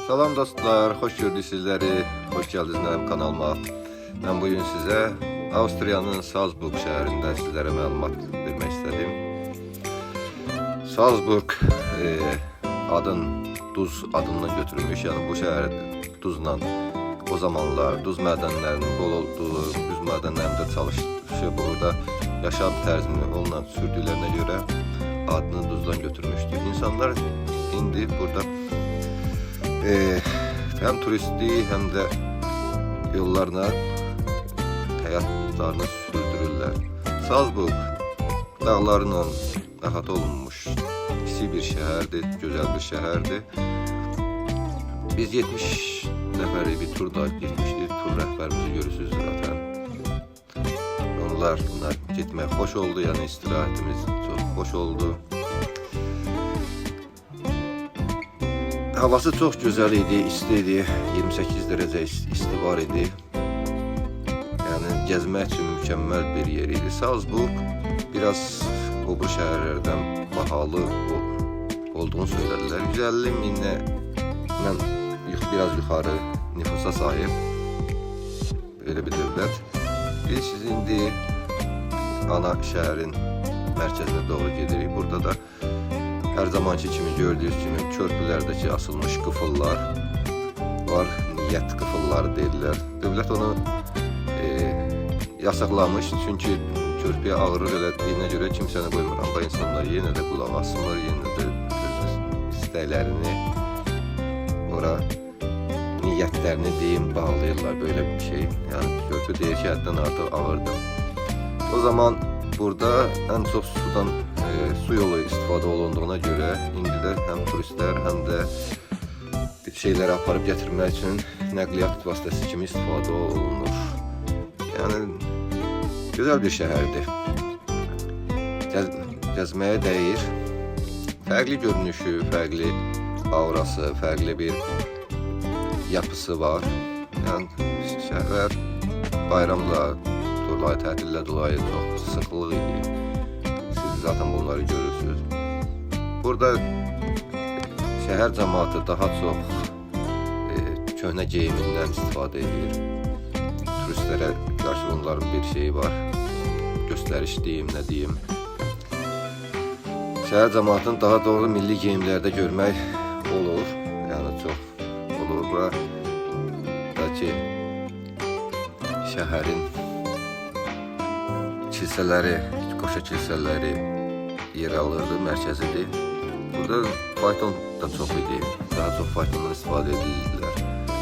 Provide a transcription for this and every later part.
Salam dostlar, hoş gördük sizleri. Hoş geldiniz benim kanalıma. Ben bugün size Avustriyanın Salzburg şehrinde sizlere məlumat vermek istedim. Salzburg duz adından götürülmüş. Yani bu şehir duzla o zamanlar duz madenlerinin bol olduğu, duz madenlerinde çalışıp burada yaşam tərzini onunla sürdüklerine göre adını duzdan götürmüştür. İnsanlar indi burada hem turisti hem de yollarına hayatlarını sürdürürler. Salzburg dağlarla əhatə olunmuş kiçik bir şehirdi, güzel bir şehirdi. Biz 70 nəfəri bir turda gitmişdik. Tur rəhbərimizi görürsünüz zaten. Onlarla gitmek hoş oldu, yani istirahatimiz çok hoş oldu. Havası çok güzel idi, istiydi. 28 derece isti var idi. Yani gezmek için mükemmel bir yer idi. Salzburg biraz o bu şehirlerden pahalı olduğunu söylediler. 150 minle biraz yukarı nüfusa sahip. Böyle bir devlet. Biz şimdi ana şehrin merkezine doğru gidiyoruz. Burada da her zamanki kimi gördüğünüz kimi körpülerdeki asılmış kıfıllar var. Niyet kıfılları deyirlər. Devlet onu yasaklamış. Çünkü körpüye ağrı elədiyinə göre kimsəni qoymur. Amma insanlar yenə də qulaq asırlar, yenə də istəklərini ora niyetlerini deyim bağlayırlar, böyle bir şey. Yani körpü deyir ki həddən artıq ağırdır. O zaman burada en çok sudan su yolu istifade olunduğuna göre indiler hem turistler hem de şeyleri aparıp getirmek için nəqliyyat vasitəsi kimi istifade olunur. Yani güzel bir şehirdi. Gezmeye değir. Farklı görünüşü, farklı aurası, farklı bir yapısı var. Yani şehir bayramla dolayı, tətillə dolayı çok sıxlıq idi. Siz zaten bunları görürsünüz. Burada şehir cemaati daha çok köhnə geyimindən istifadə edir. Turistlere karşı onların bir şeyi var. Gösteriş diyeyim, ne diyeyim. Şehir cemaatini daha doğru milli geyimlerde görmek olur. Yani çok olur. Buradaki şehrin kilsələri, qoşa kilsələri yer alırdı, mərkəzidir. Burada fayton da çox idi. Daha çox faytondan istifadə edildilər.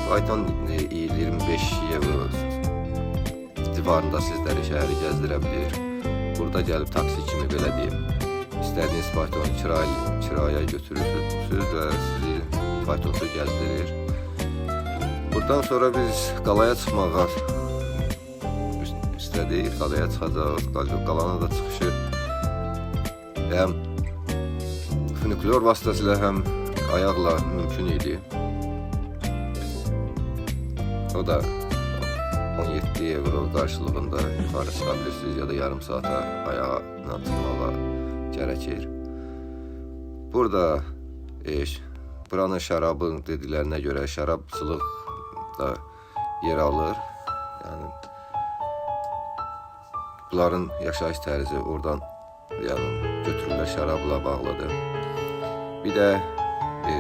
Fayton 25 euro civarında sizləri şəhəri gəzdirə bilir. Burada gəlib taksi kimi belə deyim, istədiyiniz faytonu kiraya götürürsünüz və sizi faytonda gəzdirir. Buradan sonra biz qalaya çıxmağa istədik, qalaya çıxacağız. Qalana da çıxışı həm funikulyor vasitəsilə, həm ayaqla mümkün idi. O da 17 euro karşılığında yukarı çıkabilirsiniz ya da yarım saate ayağına çıkmağa gerekir. Burada buranın şarabı dediklerine göre şarapçılık da yer alır. Yani bunların yaşayış tərzi oradan yani götürürlər, şarabla bağlıdır. Bir de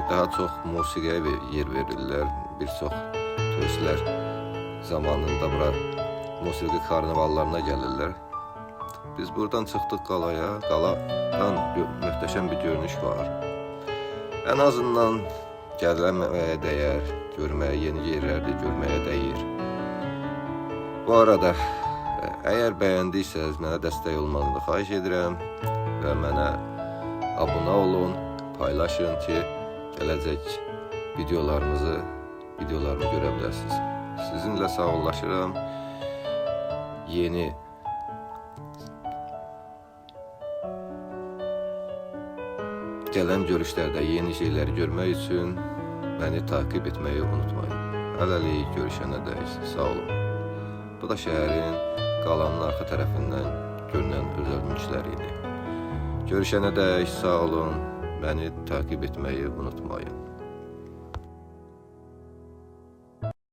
daha çok musiqiyə yer verirlər. Bir çox turistlər zamanında bura musiqi karnavallarına gelirler. Biz buradan çıktık qalaya. Qaladan möhtəşəm bir görünüş var. En azından gəlməyə dəyər, görməyə, yeni yerlerde görməyə dəyir. Bu arada eğer beğendiyseniz mənə dəstək olmanızı xahiş edirəm və mənə abunə olun, paylaşın ki gələcək videolarımı görə bilərsiniz. Sizinle sağollaşıram. Yeni gelen görüşlerde yeni şeyleri görmək üçün beni takip etmeyi unutmayın. Hələlik görüşənə dək sağ olun. Bu da şehrin qalanın arxa tərəfindən görünən özəl mülkləri idi. Görüşənə dək sağ olun. Beni takip etmeyi unutmayın.